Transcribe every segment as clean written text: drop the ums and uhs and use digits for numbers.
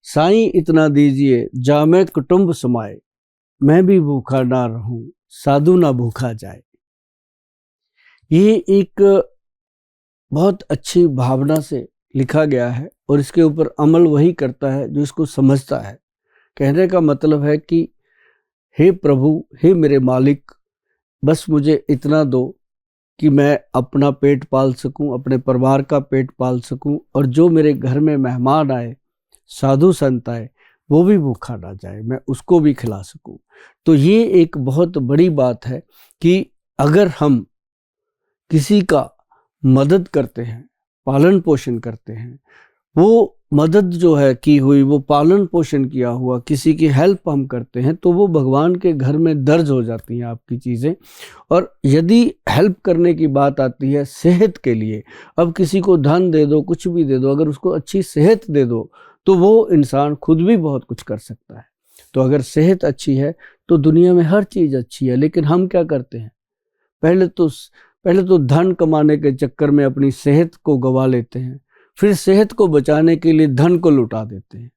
साईं इतना दीजिए जामे कुटुंब समाए, मैं भी भूखा ना रहूं साधु ना भूखा जाए। ये एक बहुत अच्छी भावना से लिखा गया है और इसके ऊपर अमल वही करता है जो इसको समझता है। कहने का मतलब है कि हे प्रभु, हे मेरे मालिक, बस मुझे इतना दो कि मैं अपना पेट पाल सकूं, अपने परिवार का पेट पाल सकूं, और जो मेरे घर में मेहमान आए, साधु संत आए, वो भी भूखा ना जाए, मैं उसको भी खिला सकूं। तो ये एक बहुत बड़ी बात है कि अगर हम किसी का मदद करते हैं, पालन पोषण करते हैं, वो मदद जो है की हुई, वो पालन पोषण किया हुआ किसी की हेल्प हम करते हैं, तो वो भगवान के घर में दर्ज हो जाती हैं आपकी चीज़ें। और यदि हेल्प करने की बात आती है सेहत के लिए, अब किसी को धन दे दो, कुछ भी दे दो, अगर उसको अच्छी सेहत दे दो तो वो इंसान खुद भी बहुत कुछ कर सकता है। तो अगर सेहत अच्छी है तो दुनिया में हर चीज़ अच्छी है। लेकिन हम क्या करते हैं, पहले तो धन कमाने के चक्कर में अपनी सेहत को गंवा लेते हैं, फिर सेहत को बचाने के लिए धन को लुटा देते हैं।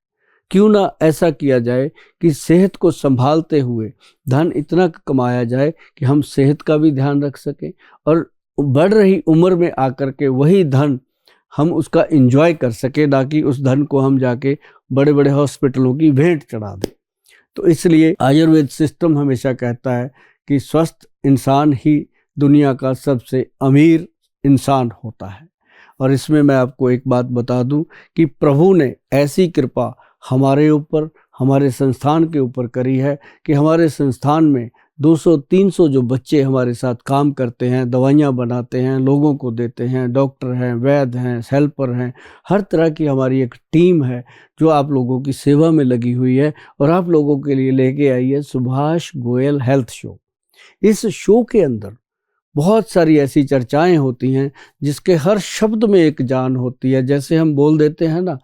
क्यों ना ऐसा किया जाए कि सेहत को संभालते हुए धन इतना कमाया जाए कि हम सेहत का भी ध्यान रख सकें, और बढ़ रही उम्र में आकर के वही धन हम उसका एंजॉय कर सकें, ना कि उस धन को हम जाके बड़े बड़े हॉस्पिटलों की भेंट चढ़ा दें। तो इसलिए आयुर्वेद सिस्टम हमेशा कहता है कि स्वस्थ इंसान ही दुनिया का सबसे अमीर इंसान होता है। और इसमें मैं आपको एक बात बता दूं कि प्रभु ने ऐसी कृपा हमारे ऊपर, हमारे संस्थान के ऊपर करी है कि हमारे संस्थान में 200-300 जो बच्चे हमारे साथ काम करते हैं, दवाइयाँ बनाते हैं, लोगों को देते हैं, डॉक्टर हैं, वैद्य हैं, हेल्पर हैं, हर तरह की हमारी एक टीम है जो आप लोगों की सेवा में लगी हुई है। और आप लोगों के लिए लेके आई है सुभाष गोयल हेल्थ शो। इस शो के अंदर बहुत सारी ऐसी चर्चाएं होती हैं जिसके हर शब्द में एक जान होती है। जैसे हम बोल देते हैं ना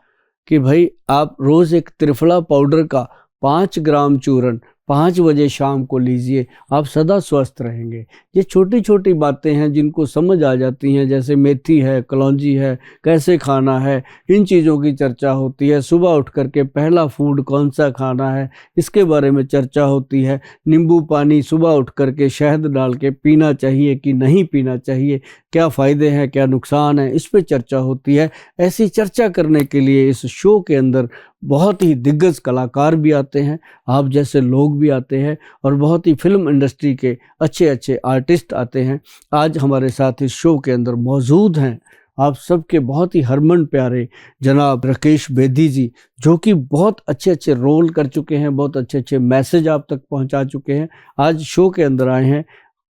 कि भाई आप रोज़ एक त्रिफला पाउडर का 5 ग्राम चूर्ण 5 बजे शाम को लीजिए, आप सदा स्वस्थ रहेंगे। ये छोटी छोटी बातें हैं जिनको समझ आ जाती हैं, जैसे मेथी है, कलौंजी है, कैसे खाना है, इन चीज़ों की चर्चा होती है। सुबह उठ करके पहला फूड कौन सा खाना है, इसके बारे में चर्चा होती है। नींबू पानी सुबह उठ करके शहद डाल के पीना चाहिए कि नहीं पीना चाहिए, क्या फ़ायदे हैं, क्या नुकसान है, इस पर चर्चा होती है। ऐसी चर्चा करने के लिए इस शो के अंदर बहुत ही दिग्गज कलाकार भी आते हैं, आप जैसे लोग भी आते हैं, और बहुत ही फिल्म इंडस्ट्री के अच्छे अच्छे आर्टिस्ट आते हैं। आज हमारे साथ इस शो के अंदर मौजूद हैं आप सबके बहुत ही हरमन प्यारे जनाब राकेश बेदी जी, जो कि बहुत अच्छे अच्छे रोल कर चुके हैं, बहुत अच्छे अच्छे मैसेज आप तक पहुंचा चुके हैं। आज शो के अंदर आए हैं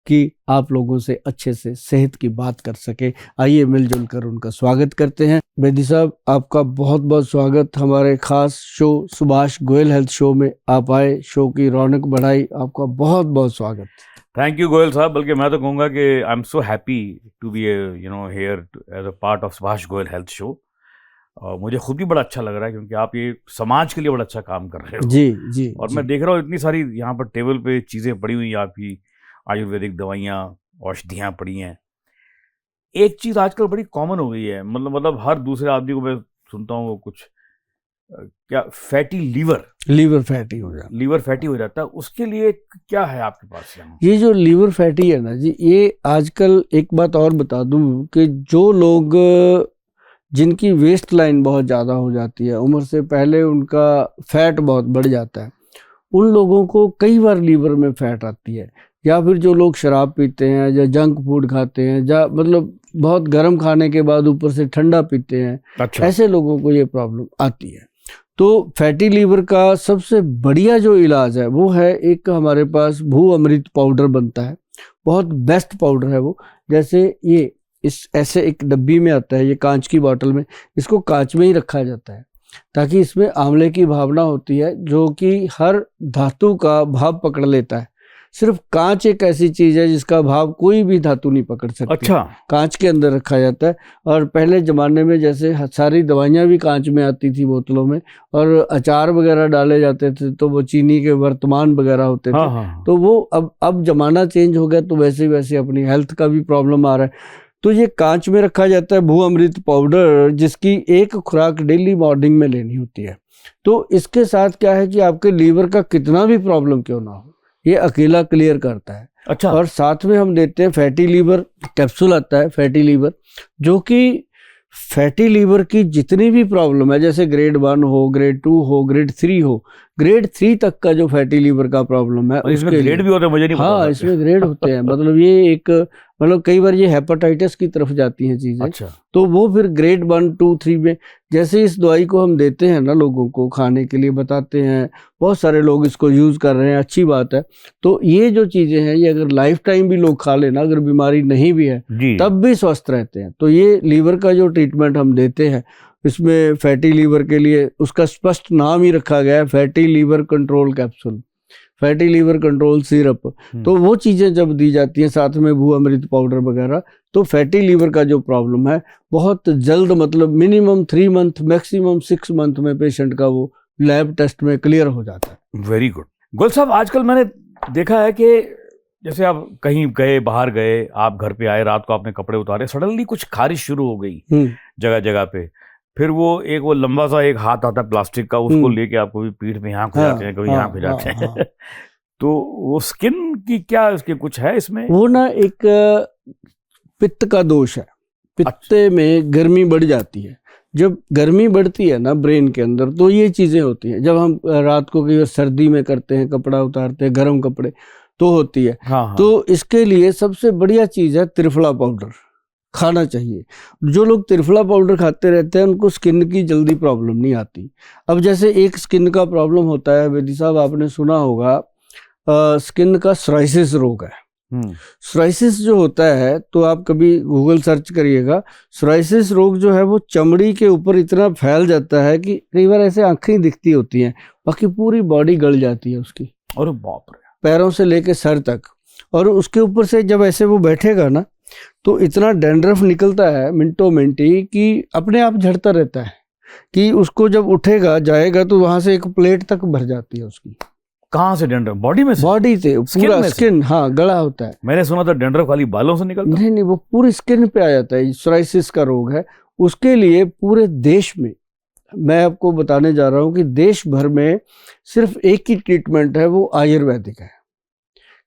कि आप लोगों से अच्छे से सेहत की बात कर सके। आइए मिलजुल कर उनका स्वागत करते हैं। बेदी साहब, आपका बहुत बहुत स्वागत हमारे खास show Subhash Goyal health show में। आप आए, शो की रौनक बढ़ाई, आपका बहुत बहुत स्वागत। थैंक यू गोयल साहब। बल्कि मैं तो कहूँगा कि I am so happy to be here as a part of Subhash Goyal health show. मुझे खुद भी बड़ा अच्छा लग रहा है क्योंकि आप ये समाज के लिए बड़ा अच्छा काम कर रहे हो। जी जी। और जी। मैं देख रहा हूँ इतनी सारी यहाँ पर टेबल पे चीज़ें पड़ी हुई हैं, आपकी आयुर्वेदिक दवाइयाँ, औषधियाँ पड़ी हैं। एक चीज़ आजकल बड़ी कॉमन हो गई है, मतलब हर दूसरे आदमी को मैं सुनता हूँ वो कुछ क्या फैटी लीवर फैटी हो जाता, लीवर फैटी हो जाता है। उसके लिए क्या है आपके पास यहाँ? ये जो लीवर फैटी है ना जी, ये आजकल एक बात और बता दूं कि जो लोग जिनकी वेस्ट लाइन बहुत ज़्यादा हो जाती है, उम्र से पहले उनका फैट बहुत बढ़ जाता है, उन लोगों को कई बार लीवर में फैट आती है। या फिर जो लोग शराब पीते हैं या जंक फूड खाते हैं, या मतलब बहुत गर्म खाने के बाद ऊपर से ठंडा पीते हैं, अच्छा। ऐसे लोगों को ये प्रॉब्लम आती है। तो फैटी लीवर का सबसे बढ़िया जो इलाज है वो है, एक हमारे पास भू अमृत पाउडर बनता है, बहुत बेस्ट पाउडर है वो। जैसे ये इस ऐसे एक डब्बी में आता है, ये कांच की बोतल में, इसको कांच में ही रखा जाता है ताकि इसमें आंवले की भावना होती है जो कि हर धातु का भाव पकड़ लेता है। सिर्फ कांच एक ऐसी चीज है जिसका भाव कोई भी धातु नहीं पकड़ सकती। अच्छा। कांच के अंदर रखा जाता है। और पहले जमाने में जैसे सारी दवाइयाँ भी कांच में आती थी बोतलों में, और अचार वगैरह डाले जाते थे तो वो चीनी के वर्तमान वगैरह होते थे। हाँ। तो वो अब जमाना चेंज हो गया, तो वैसे वैसे अपनी हेल्थ का भी प्रॉब्लम आ रहा है। तो ये कांच में रखा जाता है भू अमृत पाउडर, जिसकी एक खुराक डेली मॉर्निंग में लेनी होती है। तो इसके साथ क्या है कि आपके लीवर का कितना भी प्रॉब्लम क्यों ना हो, ये अकेला क्लियर करता है। अच्छा। और साथ में हम देते हैं फैटी लीवर कैप्सूल आता है, फैटी लीवर, जो कि फैटी लीवर की जितनी भी प्रॉब्लम है, जैसे ग्रेड 1 हो, ग्रेड 2 हो, ग्रेड 3 हो, ग्रेड 3 तक का जो फैटी लीवर का प्रॉब्लम है, और इसमें उसके ग्रेड लिए भी होते हैं, मुझे नहीं पता हाँ था। इसमें ग्रेड होते हैं। मतलब ये एक मतलब कई बार ये हेपेटाइटिस की तरफ जाती हैं चीज़ें। अच्छा। तो वो फिर ग्रेड 1 2 3 में, जैसे इस दवाई को हम देते हैं ना लोगों को खाने के लिए, बताते हैं, बहुत सारे लोग इसको यूज़ कर रहे हैं, अच्छी बात है। तो ये जो चीज़ें हैं ये अगर लाइफ टाइम भी लोग खा लेना, अगर बीमारी नहीं भी है जी। तब भी स्वस्थ रहते हैं। तो ये लीवर का जो ट्रीटमेंट हम देते हैं, इसमें फैटी लीवर के लिए उसका स्पष्ट नाम ही रखा गया है, fatty liver control capsule, fatty liver control syrup. तो वो चीज़ें जब दी जाती हैं साथ में भू अमृत पाउडर वगैरह, तो फैटी लीवर का जो प्रॉब्लम है बहुत जल्द, मतलब मिनिमम 3 मंथ मैक्सिमम 6 मंथ में पेशेंट का वो लैब टेस्ट में क्लियर हो जाता है। Very good. गोयल साहब, आजकल मैंने देखा है कि जैसे आप कहीं गए, बाहर गए, आप घर पे आए, रात को आपने कपड़े उतारे, सडनली कुछ खारिश शुरू हो गई जगह जगह पे। फिर वो लंबा सा एक हाथ आता है प्लास्टिक का, उसको लेके आपको भी पीठ में यहाँ खुजाते हैं, कभी यहाँ खुजाते हैं। तो वो स्किन की क्या उसके कुछ है इसमें? वो ना एक पित्त का दोष है, पित्त में गर्मी बढ़ जाती है। जब गर्मी बढ़ती है ना ब्रेन के अंदर, तो ये चीज़ें होती हैं। जब हम रात को कई बार सर्दी में करते हैं, कपड़ा उतारते हैं, गर्म कपड़े, तो होती है। हाँ। तो इसके लिए सबसे बढ़िया चीज़ है त्रिफला पाउडर, खाना चाहिए। जो लोग त्रिफला पाउडर खाते रहते हैं उनको स्किन की जल्दी प्रॉब्लम नहीं आती। अब जैसे एक स्किन का प्रॉब्लम होता है बेदी साहब, आपने सुना होगा स्किन का सोराइसिस रोग है। सोराइसिस जो होता है, तो आप कभी गूगल सर्च करिएगा, सोराइसिस रोग जो है वो चमड़ी के ऊपर इतना फैल जाता है कि कई बार ऐसे आंखें दिखती होती हैं, बाकी पूरी बॉडी गल जाती है उसकी, अरे बाप रे, पैरों से लेके सर तक। और उसके ऊपर से जब ऐसे वो बैठेगा ना, तो इतना डैंड्रफ निकलता है मिनटों मिनटी कि अपने आप झड़ता रहता है, कि उसको जब उठेगा जाएगा तो वहां से एक प्लेट तक भर जाती है उसकी। कहाँ से डैंड्रफ? बॉडी में से? बॉडी से पूरा स्किन, हाँ, गला होता है। मैंने सुना था डैंड्रफ खाली बालों से निकलता है। नहीं, वो पूरी स्किन पे आ जाता है। सोराइसिस का रोग है। उसके लिए पूरे देश में, मैं आपको बताने जा रहा हूँ कि देश भर में सिर्फ एक ही ट्रीटमेंट है, वो आयुर्वेदिक है।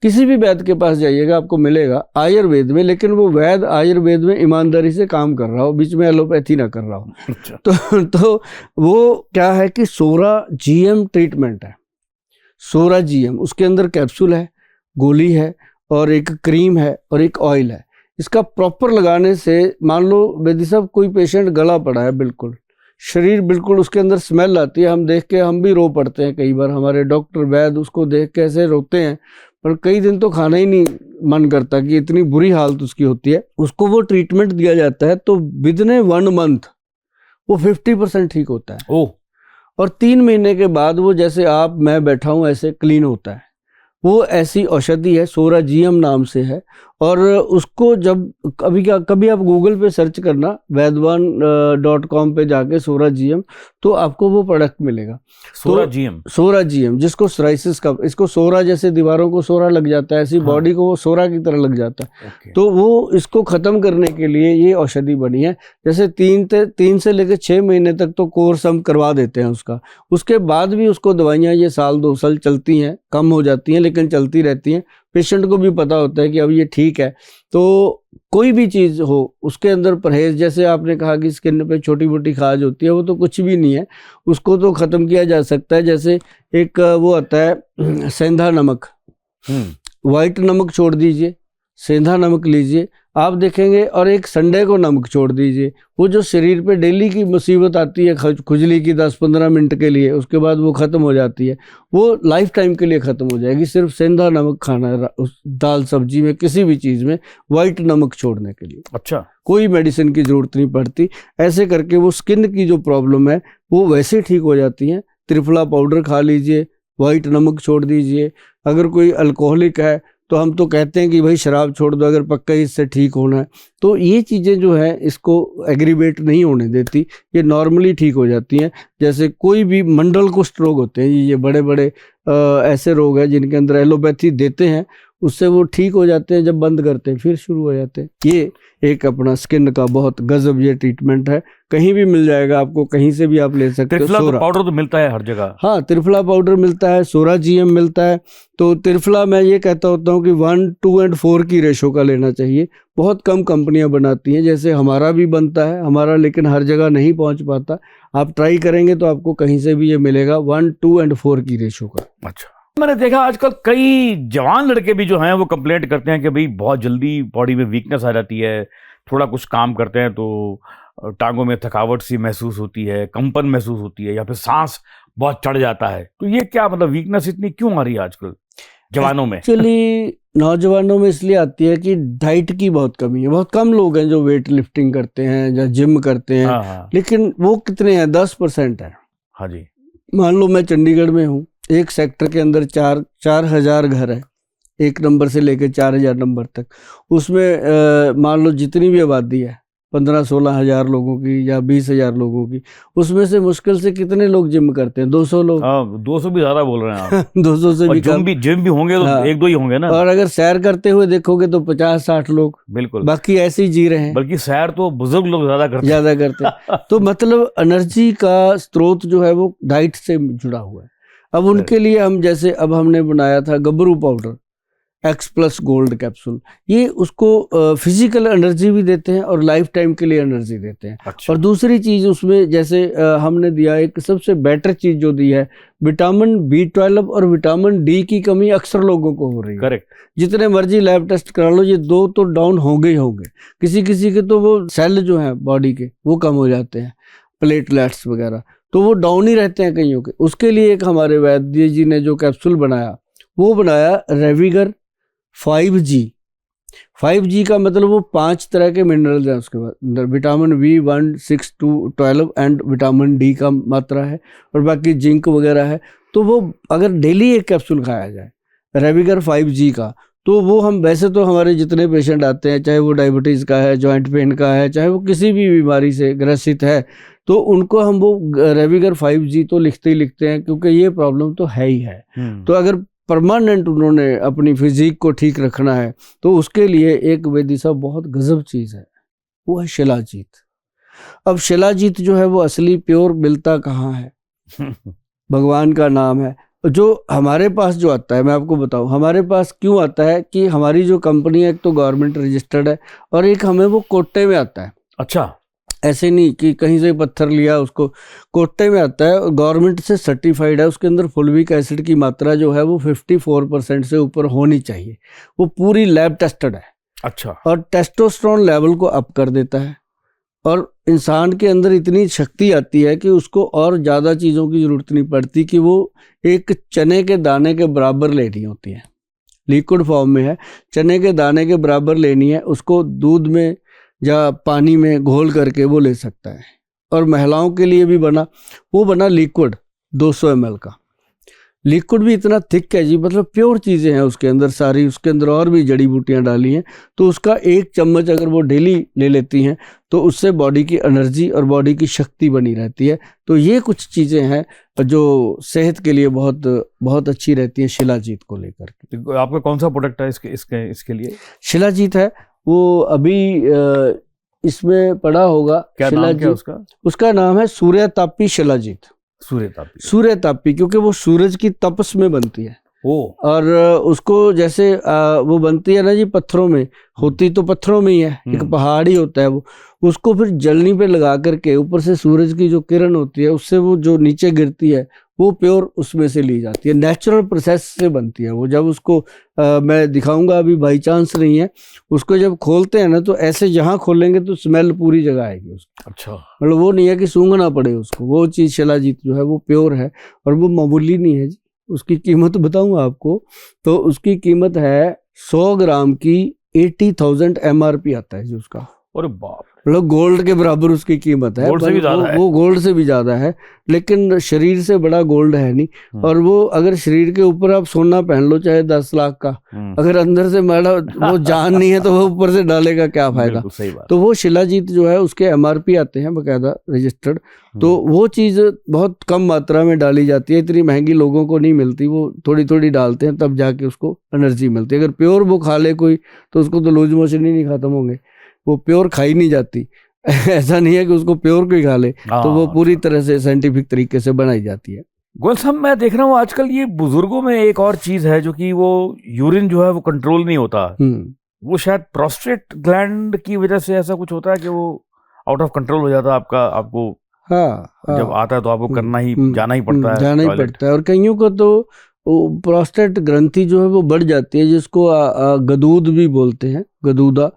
किसी भी वैद्य के पास जाइएगा आपको मिलेगा आयुर्वेद में, लेकिन वो वैद्य आयुर्वेद में ईमानदारी से काम कर रहा हो, बीच में एलोपैथी ना कर रहा हो। तो वो क्या है कि सोरा जीएम ट्रीटमेंट है। सोरा जीएम, उसके अंदर कैप्सूल है, गोली है, और एक क्रीम है, और एक ऑयल है। इसका प्रॉपर लगाने से, मान लो बेदी साहब कोई पेशेंट गला पड़ा है, बिल्कुल शरीर बिल्कुल उसके अंदर स्मेल आती है, हम देख के हम भी रो पड़ते हैं कई बार, हमारे डॉक्टर वैद्य उसको देख के ऐसे रोते हैं, पर कई दिन तो खाना ही नहीं मन करता कि इतनी बुरी हालत उसकी होती है। उसको वो ट्रीटमेंट दिया जाता है, तो विदिन 1 मंथ वो 50% ठीक होता है। ओह। और 3 महीने के बाद वो, जैसे आप मैं बैठा हूँ ऐसे क्लीन होता है। वो ऐसी औषधि है, सोरा जीएम नाम से है। और उसको जब कभी आप गूगल पे सर्च करना, वैद्यवान.com पे जाके सोरा जीएम, तो आपको वो प्रोडक्ट मिलेगा। सोरा जीएम, सोरा जीएम, जिसको सोराइसिस का, इसको सोरा जैसे दीवारों को सोरा लग जाता है, ऐसी बॉडी को वो सोरा की तरह लग जाता है। तो वो इसको खत्म करने के लिए ये औषधि बनी है। जैसे 3 से लेकर 6 महीने तक तो कोर्स हम करवा देते हैं उसका। उसके बाद भी उसको दवाइयाँ ये 1-2 साल चलती हैं, कम हो जाती हैं लेकिन चलती रहती हैं। पेशेंट को भी पता होता है कि अब ये ठीक है। तो कोई भी चीज़ हो उसके अंदर परहेज, जैसे आपने कहा कि स्किन पे छोटी मोटी खाज होती है, वो तो कुछ भी नहीं है, उसको तो ख़त्म किया जा सकता है। जैसे एक वो आता है सेंधा नमक, वाइट नमक छोड़ दीजिए, सेंधा नमक लीजिए, आप देखेंगे, और एक संडे को नमक छोड़ दीजिए। वो जो शरीर पे डेली की मुसीबत आती है खुजली की 10-15 मिनट के लिए, उसके बाद वो ख़त्म हो जाती है, वो लाइफ टाइम के लिए ख़त्म हो जाएगी। सिर्फ सेंधा नमक खाना है उस दाल सब्जी में, किसी भी चीज़ में वाइट नमक छोड़ने के लिए। अच्छा, कोई मेडिसिन की ज़रूरत नहीं पड़ती। ऐसे करके वो स्किन की जो प्रॉब्लम है वो वैसे ठीक हो जाती है। त्रिफला पाउडर खा लीजिए, वाइट नमक छोड़ दीजिए। अगर कोई अल्कोहलिक है तो हम तो कहते हैं कि भाई शराब छोड़ दो अगर पक्का इससे ठीक होना है। तो ये चीज़ें जो है इसको एग्रीवेट नहीं होने देती, ये नॉर्मली ठीक हो जाती हैं। जैसे कोई भी मंडल कुष्ठ रोग होते हैं, ये बड़े बड़े ऐसे रोग हैं जिनके अंदर एलोपैथी देते हैं, उससे वो ठीक हो जाते हैं, जब बंद करते हैं फिर शुरू हो जाते हैं। ये एक अपना स्किन का बहुत गजब ये ट्रीटमेंट है, कहीं भी मिल जाएगा आपको, कहीं से भी आप ले सकते हो। त्रिफला सोरा पाउडर तो मिलता है हर जगह। हाँ, त्रिफला पाउडर मिलता है, सोरा GM मिलता है। तो त्रिफला मैं ये कहता होता हूँ कि 1, 2 और 4 की रेशो का लेना चाहिए। बहुत कम कंपनियां बनाती हैं, जैसे हमारा भी बनता है, हमारा लेकिन हर जगह नहीं पहुंच पाता। आप ट्राई करेंगे तो आपको कहीं से भी ये मिलेगा 1, 2 और 4 की रेशो का। अच्छा, मैंने देखा आजकल कई जवान लड़के भी जो हैं वो कंप्लेंट करते हैं कि भाई बहुत जल्दी बॉडी में वीकनेस आ जाती है, थोड़ा कुछ काम करते हैं तो टांगों में थकावट सी महसूस होती है, कंपन महसूस होती है, या फिर सांस बहुत चढ़ जाता है। तो ये क्या मतलब वीकनेस इतनी क्यों आ रही है आजकल जवानों में? एक्चुअली नौजवानों में इसलिए आती है कि डाइट की बहुत कमी है। बहुत कम लोग हैं जो वेट लिफ्टिंग करते हैं या जिम करते हैं। हाँ लेकिन वो कितने हैं? 10% है। हाँ जी। मान लो मैं चंडीगढ़ में हूँ, एक सेक्टर के अंदर 4,000 घर है, 1 नंबर से लेकर 4,000 नंबर तक। उसमें मान लो जितनी भी आबादी है 15-16 हज़ार लोगों की या 20,000 लोगों की, उसमें से मुश्किल से कितने लोग जिम करते हैं? 200 लोग। 200 भी ज्यादा बोल रहे हैं आप। 200 से और भी जिम भी होंगे तो हाँ। 1-2 ही होंगे ना। और अगर सैर करते हुए देखोगे तो 50-60 लोग, बिल्कुल, बाकी ऐसे ही जी रहे हैं। बल्कि सैर तो बुजुर्ग लोग ज्यादा करते हैं। तो मतलब एनर्जी का स्रोत जो है वो डाइट से जुड़ा हुआ है। अब उनके लिए हम जैसे अब हमने बनाया था गबरू पाउडर, X+ गोल्ड कैप्सूल, ये उसको फिजिकल एनर्जी भी देते हैं और लाइफ टाइम के लिए एनर्जी देते हैं। अच्छा। और दूसरी चीज उसमें जैसे हमने दिया एक सबसे बेटर चीज जो दी है, विटामिन B12 और विटामिन D की कमी अक्सर लोगों को हो रही है। करेक्ट। जितने मर्जी लैब टेस्ट करा लो, ये 2 तो डाउन होंगे ही होंगे। किसी किसी के तो वो सेल जो हैं बॉडी के वो कम हो जाते हैं, प्लेटलेट्स वगैरह, तो वो डाउन ही रहते हैं कईयों के। उसके लिए एक हमारे वैद्य जी ने जो कैप्सूल बनाया, वो बनाया रेविगर 5G। 5G का मतलब वो 5 तरह के मिनरल्स हैं उसके अंदर, vitamin B1, 6, 2, 12 and vitamin D का मात्रा है, और बाकी जिंक वगैरह है। तो वो अगर डेली एक कैप्सूल खाया जाए रेविगर 5G का, तो वो हम वैसे तो हमारे जितने पेशेंट आते हैं, चाहे वो डायबिटीज़ का है, जॉइंट पेन का है, चाहे वो किसी भी बीमारी से ग्रसित है, तो उनको हम वो रेविगर 5G तो लिखते ही लिखते हैं, क्योंकि ये प्रॉब्लम तो है ही है। तो अगर परमानेंट उन्होंने अपनी फिजिक को ठीक रखना है तो उसके लिए एक वेदी साहब बहुत गजब चीज़ है, वो है शिलाजीत। अब शिलाजीत जो है वो असली प्योर मिलता कहाँ है? भगवान का नाम है। जो हमारे पास जो आता है, मैं आपको बताऊं हमारे पास क्यों आता है, कि हमारी जो कंपनी है एक तो गवर्नमेंट रजिस्टर्ड है, और एक हमें वो कोटे में आता है। अच्छा, ऐसे नहीं कि कहीं से पत्थर लिया, उसको कोटे में आता है, गवर्नमेंट से सर्टिफाइड है। उसके अंदर फुलविक एसिड की मात्रा जो है वो 54% से ऊपर होनी चाहिए, वो पूरी लैब टेस्टेड है। अच्छा। और टेस्टोस्टेरोन लेवल को अप कर देता है, और इंसान के अंदर इतनी शक्ति आती है कि उसको और ज़्यादा चीज़ों की ज़रूरत नहीं पड़ती, कि वो एक चने के दाने के बराबर लेनी होती है, लिक्विड फॉर्म में है, चने के दाने के बराबर लेनी है, उसको दूध में या पानी में घोल करके वो ले सकता है। और महिलाओं के लिए भी वो बना लिक्विड 200 ml का। लिक्विड भी इतना थिक है जी, मतलब प्योर चीज़ें हैं उसके अंदर सारी, उसके अंदर और भी जड़ी बूटियां डाली हैं। तो उसका 1 चम्मच अगर वो डेली ले लेती हैं तो उससे बॉडी की एनर्जी और बॉडी की शक्ति बनी रहती है। तो ये कुछ चीज़ें हैं जो सेहत के लिए बहुत बहुत अच्छी रहती है शिलाजीत को लेकर के। तो आपका कौन सा प्रोडक्ट है इसके लिए? शिलाजीत है, वो अभी इसमें पड़ा होगा। क्या नाम क्या उसका? उसका नाम है सूर्यतापी शिलाजीत। सूर्यतापी क्योंकि वो सूरज की तपस में बनती है। और उसको जैसे वो बनती है ना जी, पत्थरों में होती, तो पत्थरों में ही है, एक पहाड़ ही होता है वो, उसको फिर जलनी पे लगा करके ऊपर से सूरज की जो किरण होती है उससे वो जो नीचे गिरती है वो प्योर उसमें से ली जाती है, नेचुरल प्रोसेस से बनती है वो। जब उसको मैं दिखाऊंगा, अभी बाई चांस नहीं है, उसको जब खोलते हैं ना तो ऐसे जहाँ खोलेंगे तो स्मेल पूरी जगह आएगी उसकी। अच्छा, मतलब वो नहीं है कि सूंघना पड़े उसको, वो चीज़ शिलाजीत जो है वो प्योर है और वो मामूली नहीं है जी। उसकी कीमत बताऊंगा आपको, तो उसकी कीमत है 100 ग्राम की 80,000 MRP आता है जी उसका। अरे बाप, मतलब गोल्ड के बराबर उसकी कीमत है, गोल्ड से भी ज्यादा है। वो गोल्ड से भी ज्यादा है, लेकिन शरीर से बड़ा गोल्ड है नहीं। और वो अगर शरीर के ऊपर आप सोना पहन लो चाहे 10 लाख का, अगर अंदर से मैडा वो जान नहीं है तो वो ऊपर से डालेगा क्या फायदा। बिल्कुल सही बात। तो वो शिलाजीत जो है उसके MRP आते हैं बकायदा रजिस्टर्ड, तो वो चीज़ बहुत कम मात्रा में डाली जाती है, इतनी महंगी लोगों को नहीं मिलती, वो थोड़ी थोड़ी डालते हैं तब जाके उसको एनर्जी मिलती है। अगर प्योर वो खा ले कोई तो उसको तो लूज मोशन ही नहीं खत्म होंगे, वो प्योर खाई नहीं जाती। ऐसा नहीं है कि उसको प्योर कोई खा ले, तो वो पूरी तरह से साइंटिफिक तरीके से बनाई जाती है। गोयल साहब, मैं देख रहा हूँ आजकल ये बुजुर्गों में एक और चीज है जो कि वो यूरिन जो है वो कंट्रोल नहीं होता, वो शायद प्रोस्टेट ग्लैंड की वजह से ऐसा कुछ होता है कि वो आउट ऑफ कंट्रोल हो जाता है आपको। हाँ, जब आता है तो आपको करना ही जाना ही पड़ता है, जाना ही पड़ता है। और कईयों को तो प्रोस्टेट ग्रंथि जो है वो बढ़ जाती है, जिसको गदूद भी बोलते हैं, गदूदा।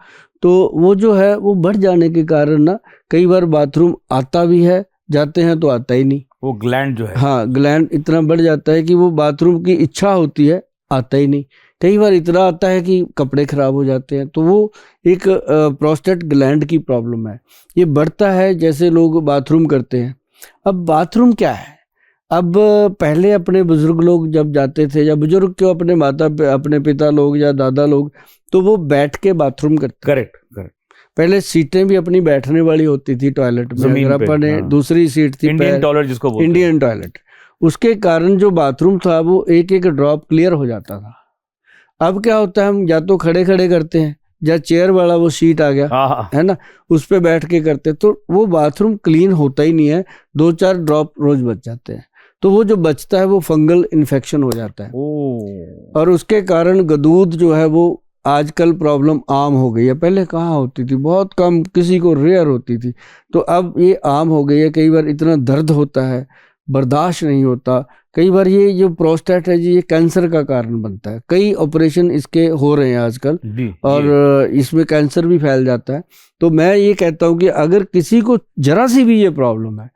तो वो जो है वो बढ़ जाने के कारण ना कई बार बाथरूम आता भी है, जाते हैं तो आता ही नहीं, वो ग्लैंड जो है। हाँ, ग्लैंड इतना बढ़ जाता है कि वो बाथरूम की इच्छा होती है, आता ही नहीं। कई बार इतना आता है कि कपड़े खराब हो जाते हैं। तो वो एक प्रोस्टेट ग्लैंड की प्रॉब्लम है, ये बढ़ता है जैसे लोग बाथरूम करते हैं। अब बाथरूम क्या है, अब पहले अपने बुजुर्ग लोग जब जाते थे, या बुजुर्ग क्यों, अपने पिता लोग या दादा लोग, तो वो बैठ के बाथरूम करते। करेक्ट। पहले सीटें भी अपनी बैठने वाली होती थी टॉयलेट में, अगर अपने दूसरी सीट थी इंडियन टॉयलेट जिसको बोलते हैं, इंडियन टॉयलेट, उसके कारण जो बाथरूम था वो एक एक ड्रॉप क्लियर हो जाता था। अब क्या होता है, हम या तो खड़े खड़े करते हैं, या चेयर वाला वो सीट आ गया है ना, उस पे बैठ के करते, तो वो बाथरूम क्लीन होता ही नहीं है, 2-4 ड्रॉप रोज बच जाते हैं। तो वो जो बचता है वो फंगल इन्फेक्शन हो जाता है, और उसके कारण गदूद जो है वो आजकल प्रॉब्लम आम हो गई है। पहले कहाँ होती थी, बहुत कम, किसी को रेयर होती थी, तो अब ये आम हो गई है। कई बार इतना दर्द होता है, बर्दाश्त नहीं होता। कई बार ये जो प्रोस्टेट है जी, ये कैंसर का कारण बनता है। कई ऑपरेशन इसके हो रहे हैं आजकल, और इसमें कैंसर भी फैल जाता है। तो मैं ये कहता हूँ कि अगर किसी को जरा सी भी ये प्रॉब्लम है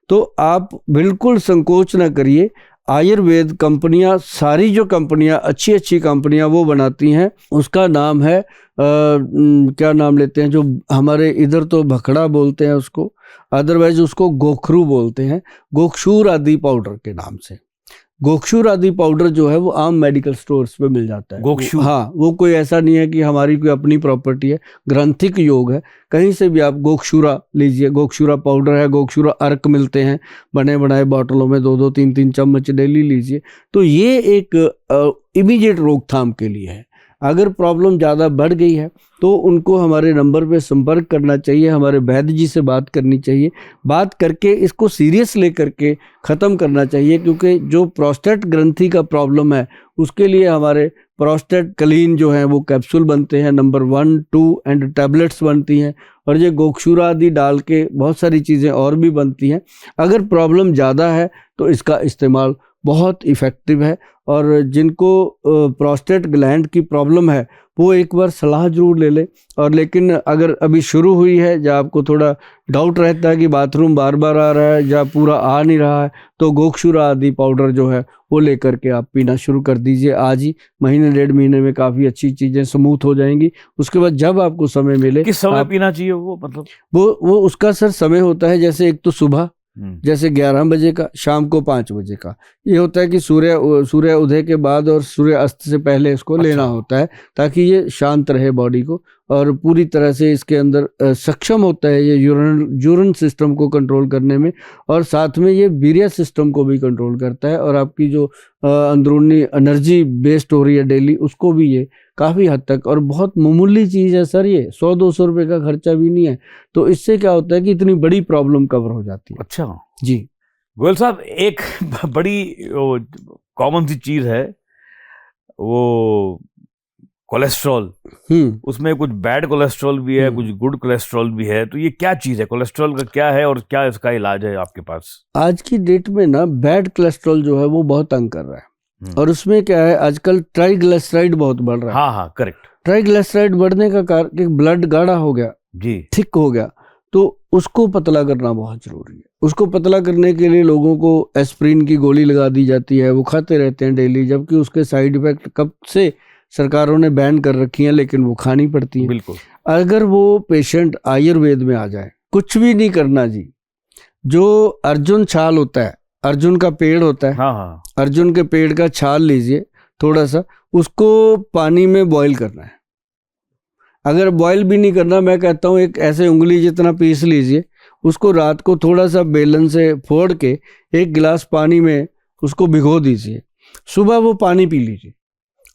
तो आप बिल्कुल संकोच ना करिए। आयुर्वेद कंपनियां, सारी जो कंपनियां अच्छी अच्छी कंपनियां वो बनाती हैं, उसका नाम है क्या नाम लेते हैं, जो हमारे इधर तो भखड़ा बोलते हैं उसको, अदरवाइज उसको गोखरू बोलते हैं, गोक्षूर आदि पाउडर के नाम से। गोक्षूर आदि पाउडर जो है वो आम मेडिकल स्टोर्स पे मिल जाता है। गोक्षूर, हाँ, वो कोई ऐसा नहीं है कि हमारी कोई अपनी प्रॉपर्टी है, ग्रंथिक योग है, कहीं से भी आप गोक्षूरा लीजिए। गोक्षूरा पाउडर है, गोक्षूरा अर्क मिलते हैं बने बनाए बॉटलों में, 2-2 3-3 चम्मच डेली लीजिए। तो ये एक इमीडिएट रोकथाम के लिए है। अगर प्रॉब्लम ज़्यादा बढ़ गई है तो उनको हमारे नंबर पे संपर्क करना चाहिए, हमारे वैद्य जी से बात करनी चाहिए, बात करके इसको सीरियस लेकर के ख़त्म करना चाहिए। क्योंकि जो प्रोस्टेट ग्रंथि का प्रॉब्लम है उसके लिए हमारे प्रोस्टेट क्लीन जो है वो कैप्सूल बनते हैं, नंबर 1, 2 एंड टैबलेट्स बनती हैं, और ये गोक्षूरा आदि डाल के बहुत सारी चीज़ें और भी बनती हैं। अगर प्रॉब्लम ज़्यादा है तो इसका इस्तेमाल बहुत इफ़ेक्टिव है। और जिनको प्रोस्टेट ग्लैंड की प्रॉब्लम है वो एक बार सलाह जरूर ले ले। और लेकिन अगर अभी शुरू हुई है या आपको थोड़ा डाउट रहता है कि बाथरूम बार बार आ रहा है या पूरा आ नहीं रहा है, तो गोक्षूरा आदि पाउडर जो है वो लेकर के आप पीना शुरू कर दीजिए आज ही। महीने 1.5 महीने में काफ़ी अच्छी चीज़ें स्मूथ हो जाएंगी। उसके बाद जब आपको समय मिले, किस समय पीना चाहिए वो, मतलब वो उसका सर समय होता है, जैसे एक तो सुबह जैसे 11 बजे का, शाम को 5 बजे का। ये होता है कि सूर्य उदय के बाद और सूर्य अस्त से पहले इसको लेना होता है, ताकि ये शांत रहे बॉडी को, और पूरी तरह से इसके अंदर सक्षम होता है ये यूरिन सिस्टम को कंट्रोल करने में, और साथ में ये वीर्य सिस्टम को भी कंट्रोल करता है, और आपकी जो अंदरूनी एनर्जी वेस्ट हो रही है डेली, उसको भी ये काफ़ी हद तक, और बहुत मामूली चीज़ है सर, ये 100-200 रुपये का खर्चा भी नहीं है। तो इससे क्या होता है कि इतनी बड़ी प्रॉब्लम कवर हो जाती है। अच्छा जी गोयल साहब, एक बड़ी कॉमन सी चीज़ है वो कोलेस्ट्रॉल। उसमें कुछ बैड कोलेस्ट्रॉल भी है, कुछ गुड कोलेस्ट्रॉल भी है। तो ये क्या चीज़ है, कोलेस्ट्रॉल का क्या है और क्या इसका इलाज है आपके पास? आज की डेट में ना बैड कोलेस्ट्रॉल जो है वो बहुत तंग कर रहा है, और उसमें क्या है, आजकल ट्राइग्लिसराइड बहुत बढ़ रहा है। हाँ, करेक्ट। ट्राइग्लिसराइड बढ़ने का कारण एक ब्लड गाढ़ा हो गया जी, थिक हो गया, तो उसको पतला करना बहुत जरूरी है। उसको पतला करने के लिए लोगों को एस्प्रिन की गोली लगा दी जाती है, वो खाते रहते हैं डेली, जबकि उसके साइड इफेक्ट कब से सरकारों ने बैन कर रखी हैं, लेकिन वो खानी पड़ती हैं। बिल्कुल। अगर वो पेशेंट आयुर्वेद में आ जाए, कुछ भी नहीं करना जी। जो अर्जुन छाल होता है, अर्जुन का पेड़ होता है, हाँ हाँ। अर्जुन के पेड़ का छाल लीजिए थोड़ा सा, उसको पानी में बॉईल करना है। अगर बॉईल भी नहीं करना, मैं कहता हूँ एक ऐसे उंगली जितना पीस लीजिए, उसको रात को थोड़ा सा बेलन से फोड़ के 1 गिलास पानी में उसको भिगो दीजिए, सुबह वो पानी पी लीजिए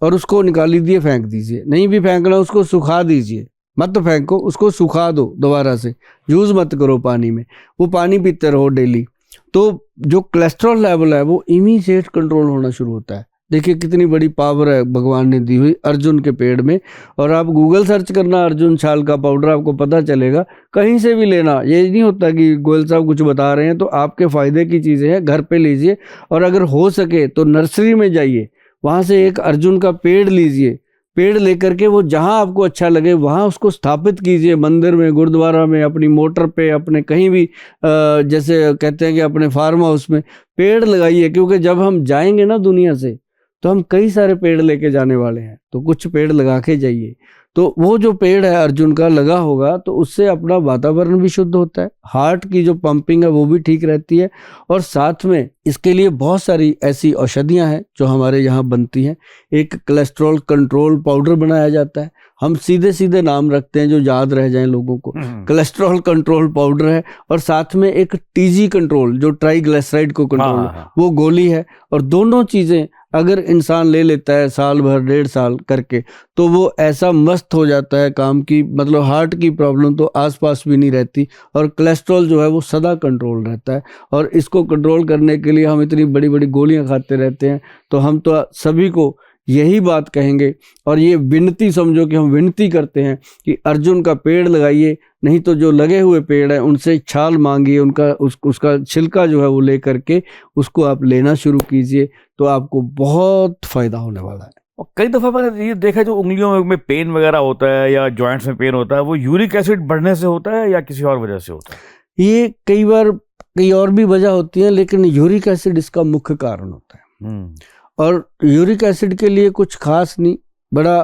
और उसको निकाल लीजिए, फेंक दीजिए। नहीं भी फेंकना, उसको सुखा दीजिए, मत फेंको, उसको सुखा दो, दोबारा से यूज़ मत करो पानी में, वो पानी पीते रहो डेली। तो जो कोलेस्ट्रॉल लेवल है वो इमीडिएट कंट्रोल होना शुरू होता है। देखिए कितनी बड़ी पावर है भगवान ने दी हुई अर्जुन के पेड़ में। और आप गूगल सर्च करना अर्जुन छाल का पाउडर, आपको पता चलेगा। कहीं से भी लेना, ये नहीं होता कि गोयल साहब कुछ बता रहे हैं तो आपके फ़ायदे की चीज़ें हैं, घर पे लीजिए। और अगर हो सके तो नर्सरी में जाइए, वहाँ से एक अर्जुन का पेड़ लीजिए, पेड़ लेकर के वो जहाँ आपको अच्छा लगे वहाँ उसको स्थापित कीजिए, मंदिर में, गुरुद्वारा में, अपनी मोटर पे, अपने कहीं भी जैसे कहते हैं कि अपने फार्म हाउस में पेड़ लगाइए। क्योंकि जब हम जाएंगे ना दुनिया से, तो हम कई सारे पेड़ लेके जाने वाले हैं, तो कुछ पेड़ लगा के जाइए। तो वो जो पेड़ है अर्जुन का लगा होगा तो उससे अपना वातावरण भी शुद्ध होता है, हार्ट की जो पंपिंग है वो भी ठीक रहती है। और साथ में इसके लिए बहुत सारी ऐसी औषधियां हैं जो हमारे यहाँ बनती हैं। एक कोलेस्ट्रॉल कंट्रोल पाउडर बनाया जाता है, हम सीधे सीधे नाम रखते हैं जो याद रह जाएं लोगों को। कोलेस्ट्रॉल कंट्रोल पाउडर है, और साथ में एक टीजी कंट्रोल जो ट्राइग्लिसराइड को कंट्रोल, वो गोली है। और दोनों चीज़ें अगर इंसान ले लेता है साल भर 1.5 साल करके, तो वो ऐसा मस्त हो जाता है काम की, मतलब हार्ट की प्रॉब्लम तो आसपास भी नहीं रहती, और कोलेस्ट्रॉल जो है वो सदा कंट्रोल रहता है। और इसको कंट्रोल करने के लिए हम इतनी बड़ी बड़ी गोलियां खाते रहते हैं। तो हम तो सभी को यही बात कहेंगे, और ये विनती समझो कि हम विनती करते हैं कि अर्जुन का पेड़ लगाइए, नहीं तो जो लगे हुए पेड़ हैं उनसे छाल मांगिए, उसका छिलका जो है वो ले करके उसको आप लेना शुरू कीजिए, तो आपको बहुत फायदा होने वाला है। और कई दफ़ा मैंने ये देखा है, जो उंगलियों में पेन वगैरह होता है या जॉइंट्स में पेन होता है, वो यूरिक एसिड बढ़ने से होता है या किसी और वजह से होता है? ये कई बार कई और भी वजह होती है, लेकिन यूरिक एसिड इसका मुख्य कारण होता है। और यूरिक एसिड के लिए कुछ खास नहीं, बड़ा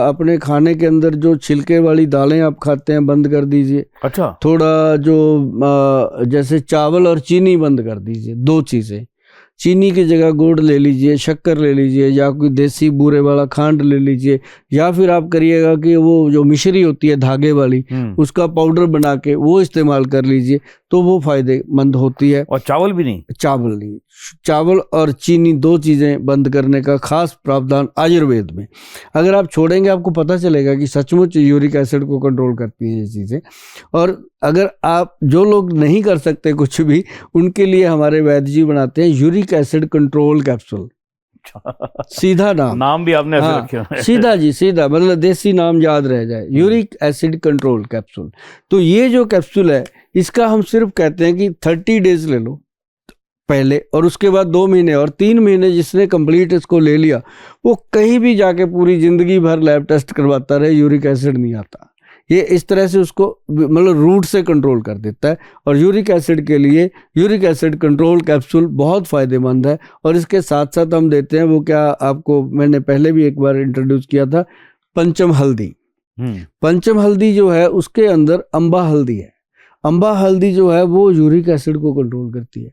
अपने खाने के अंदर जो छिलके वाली दालें आप खाते हैं बंद कर दीजिए। अच्छा। थोड़ा जो जैसे चावल और चीनी बंद कर दीजिए, 2 चीज़ें। चीनी की जगह गुड़ ले लीजिए, शक्कर ले लीजिए, या कोई देसी बूरे वाला खांड ले लीजिए, या फिर आप करिएगा कि वो जो मिश्री होती है धागे वाली, उसका पाउडर बना के वो इस्तेमाल कर लीजिए, तो वो फायदेमंद होती है। और चावल भी नहीं? चावल नहीं, चावल और चीनी 2 चीज़ें बंद करने का खास प्रावधान आयुर्वेद में। अगर आप छोड़ेंगे आपको पता चलेगा कि सचमुच यूरिक एसिड को कंट्रोल करती हैं ये चीज़ें। और अगर आप, जो लोग नहीं कर सकते कुछ भी, उनके लिए हमारे वैद्य जी बनाते हैं यूरिक एसिड कंट्रोल कैप्सूल। सीधा नाम भी आपने ऐसे हाँ, रखे हैं। सीधा जी सीधा, मतलब देसी नाम याद रह जाए, यूरिक एसिड कंट्रोल कैप्सूल। तो ये जो कैप्सूल है इसका हम सिर्फ कहते हैं कि 30 डेज ले लो पहले, और उसके बाद 2 महीने और 3 महीने जिसने कंप्लीट इसको ले लिया, वो कहीं भी जाके पूरी जिंदगी भर लैब टेस्ट करवाता रहे, यूरिक एसिड नहीं आता। ये इस तरह से उसको मतलब रूट से कंट्रोल कर देता है। और यूरिक एसिड के लिए यूरिक एसिड कंट्रोल कैप्सूल बहुत फ़ायदेमंद है। और इसके साथ साथ हम देते हैं, वो क्या आपको मैंने पहले भी एक बार इंट्रोड्यूस किया था, पंचम हल्दी। पंचम हल्दी जो है उसके अंदर अम्बा हल्दी है। अम्बा हल्दी जो है वो यूरिक एसिड को कंट्रोल करती है।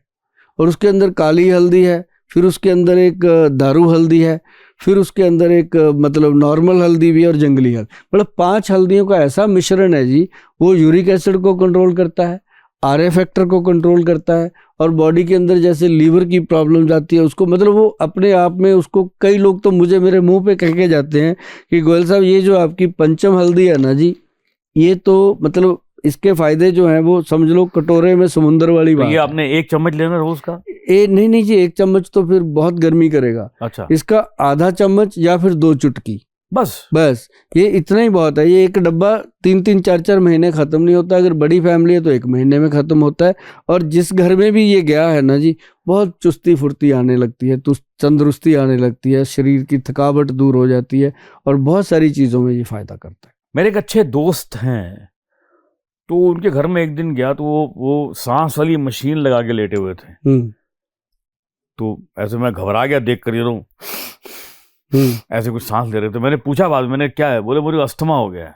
और उसके अंदर काली हल्दी है, फिर उसके अंदर एक दारू हल्दी है, फिर उसके अंदर एक मतलब नॉर्मल हल्दी भी है, और जंगली हल्दी, मतलब 5 हल्दियों का ऐसा मिश्रण है जी। वो यूरिक एसिड को कंट्रोल करता है, आरए फैक्टर को कंट्रोल करता है, और बॉडी के अंदर जैसे लीवर की प्रॉब्लम जाती है उसको, मतलब वो अपने आप में उसको, कई लोग तो मुझे मेरे मुंह पे कह के जाते हैं कि गोयल साहब ये जो आपकी पंचम हल्दी है ना जी, ये तो मतलब इसके फायदे जो हैं वो समझ लो कटोरे में समुंदर वाली बात। ये आपने 1 चम्मच लेना रोज का? नहीं जी, 1 चम्मच तो फिर बहुत गर्मी करेगा। अच्छा। इसका आधा चम्मच या फिर 2 चुटकी, बस ये इतना ही बहुत है। ये एक डब्बा 3-3, 4-4 महीने खत्म नहीं होता। अगर बड़ी फैमिली है तो 1 महीने में खत्म होता है। और जिस घर में भी ये गया है ना जी, बहुत चुस्ती फुर्ती आने लगती है, तंदुरुस्ती आने लगती है, शरीर की थकावट दूर हो जाती है, और बहुत सारी चीज़ों में ये फ़ायदा करता है। मेरे एक अच्छे दोस्त हैं, तो उनके घर में एक दिन गया तो वो सांस वाली मशीन लगा के लेटे हुए थे। तो ऐसे मैं घबरा गया देख कर, ऐसे कुछ सांस ले रहे थे, मैंने पूछा बाद में, मैंने क्या है, बोले मुझे अस्थमा हो गया है।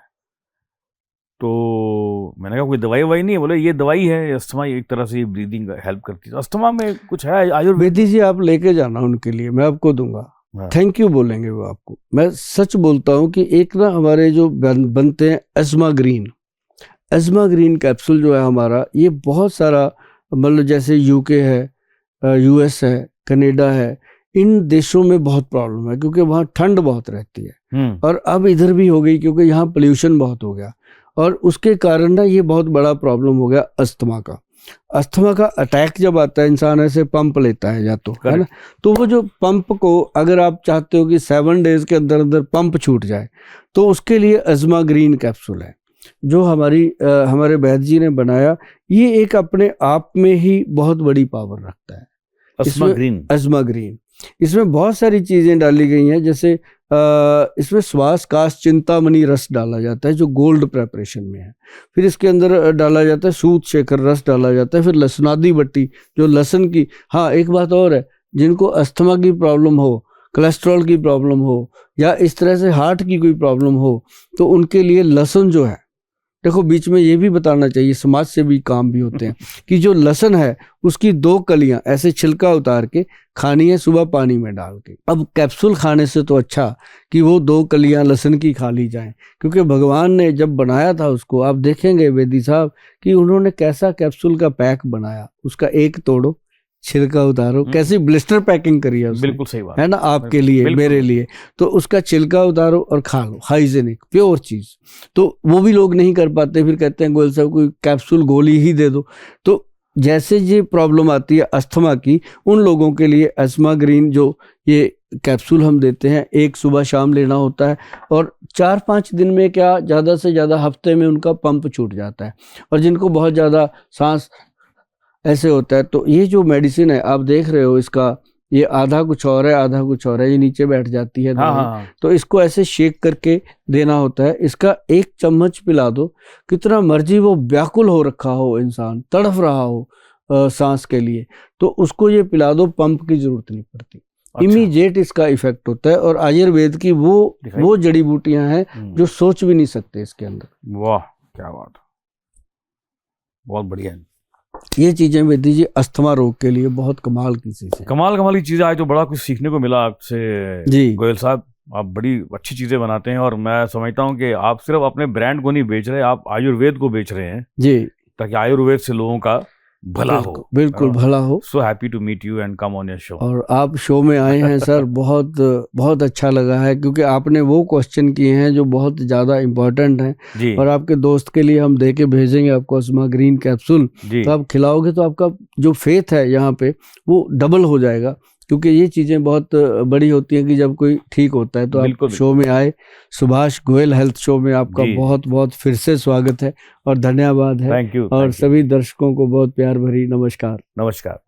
तो मैंने कहा कोई दवाई ववाई नहीं है, बोले ये दवाई है अस्थमा, एक तरह से ये ब्रीदिंग हेल्प करती है। अस्थमा में कुछ है आयुर्वेद? बेदी जी आप लेके जाना उनके लिए, मैं आपको दूंगा, थैंक यू बोलेंगे वो आपको। मैं सच बोलता हूँ कि एक ना हमारे जो बनते हैं एस्मा ग्रीन कैप्सूल जो है हमारा, ये बहुत सारा मतलब जैसे यूके है, यूएस है, कनाडा है, इन देशों में बहुत प्रॉब्लम है क्योंकि वहाँ ठंड बहुत रहती है, और अब इधर भी हो गई क्योंकि यहाँ पोल्यूशन बहुत हो गया, और उसके कारण ना ये बहुत बड़ा प्रॉब्लम हो गया अस्थमा का। अस्थमा का अटैक जब आता है, इंसान ऐसे पंप लेता है या तो, है ना, तो वो जो पंप को अगर आप चाहते हो कि 7 डेज के अंदर अंदर पंप छूट जाए, तो उसके लिए एस्मा ग्रीन कैप्सूल है जो हमारे वैद्य जी ने बनाया। ये एक अपने आप में ही बहुत बड़ी पावर रखता है, एस्मा ग्रीन। इसमें बहुत सारी चीजें डाली गई हैं, जैसे इसमें श्वास काश चिंतामणि रस डाला जाता है जो गोल्ड प्रेपरेशन में है, फिर इसके अंदर डाला जाता है सूत शेखर रस डाला जाता है, फिर लहसुनादी बट्टी जो लहसुन की। हाँ, एक बात और है, जिनको अस्थमा की प्रॉब्लम हो, कोलेस्ट्रॉल की प्रॉब्लम हो, या इस तरह से हार्ट की कोई प्रॉब्लम हो, तो उनके लिए लहसुन जो है, देखो बीच में ये भी बताना चाहिए, समाज से भी काम भी होते हैं कि जो लहसुन है उसकी 2 कलियां ऐसे छिलका उतार के खानी है सुबह पानी में डाल के। अब कैप्सूल खाने से तो अच्छा कि वो 2 कलियां लहसुन की खा ली जाएं, क्योंकि भगवान ने जब बनाया था उसको, आप देखेंगे वेदी साहब कि उन्होंने कैसा कैप्सूल का पैक बनाया, उसका एक तोड़ो, छिलका उतारो, कैसी ब्लिस्टर पैकिंग करी है उसने, बिल्कुल सही बात है ना, आपके लिए मेरे लिए, तो उसका छिलका उतारो और खा लो, हाइजेनिक प्योर चीज। तो वो भी लोग नहीं कर पाते, फिर कहते हैं गोयल साहब कोई कैप्सूल गोली ही दे दो। तो जैसे ये प्रॉब्लम आती है अस्थमा की, उन लोगों के लिए एस्मा ग्रीन जो ये कैप्सूल हम देते हैं, एक सुबह शाम लेना होता है, और 4-5 दिन में क्या, ज़्यादा से ज़्यादा हफ्ते में उनका पंप छूट जाता है। और जिनको बहुत ज़्यादा सांस ऐसे होता है, तो ये जो मेडिसिन है आप देख रहे हो, इसका ये आधा कुछ और है आधा कुछ और है, ये नीचे बैठ जाती है दवाई। तो इसको ऐसे शेक करके देना होता है। इसका 1 चम्मच पिला दो, कितना मर्जी वो व्याकुल हो रखा हो इंसान, तड़फ रहा हो सांस के लिए, तो उसको ये पिला दो, पंप की जरूरत नहीं पड़ती। इमीडिएट इसका इफेक्ट होता है। और आयुर्वेद की वो जड़ी बूटियां हैं जो सोच भी नहीं सकते इसके अंदर। वाह क्या बात, बहुत बढ़िया। ये चीजें वेदी जी अस्थमा रोग के लिए बहुत कमाल की चीजें, कमाल की चीजें। आज तो बड़ा कुछ सीखने को मिला आपसे जी गोयल साहब, आप बड़ी अच्छी चीजें बनाते हैं, और मैं समझता हूँ कि आप सिर्फ अपने ब्रांड को नहीं बेच रहे, आप आयुर्वेद को बेच रहे हैं जी, ताकि आयुर्वेद से लोगों का भला हो। बिल्कुल भला हो। So happy to meet you and come on your show. और आप शो में आए हैं सर, बहुत बहुत अच्छा लगा है, क्योंकि आपने वो क्वेश्चन किए हैं जो बहुत ज़्यादा इम्पोर्टेंट हैं, और आपके दोस्त के लिए हम दे के भेजेंगे आपको एस्मा ग्रीन कैप्सूल, तो आप खिलाओगे तो आपका जो फेथ है यहाँ पे वो डबल हो जाएगा, क्योंकि ये चीज़ें बहुत बड़ी होती हैं कि जब कोई ठीक होता है तो आप शो में आए। सुभाष गोयल हेल्थ शो में आपका बहुत बहुत फिर से स्वागत है और धन्यवाद है। Thank you. और सभी दर्शकों को बहुत प्यार भरी नमस्कार। नमस्कार।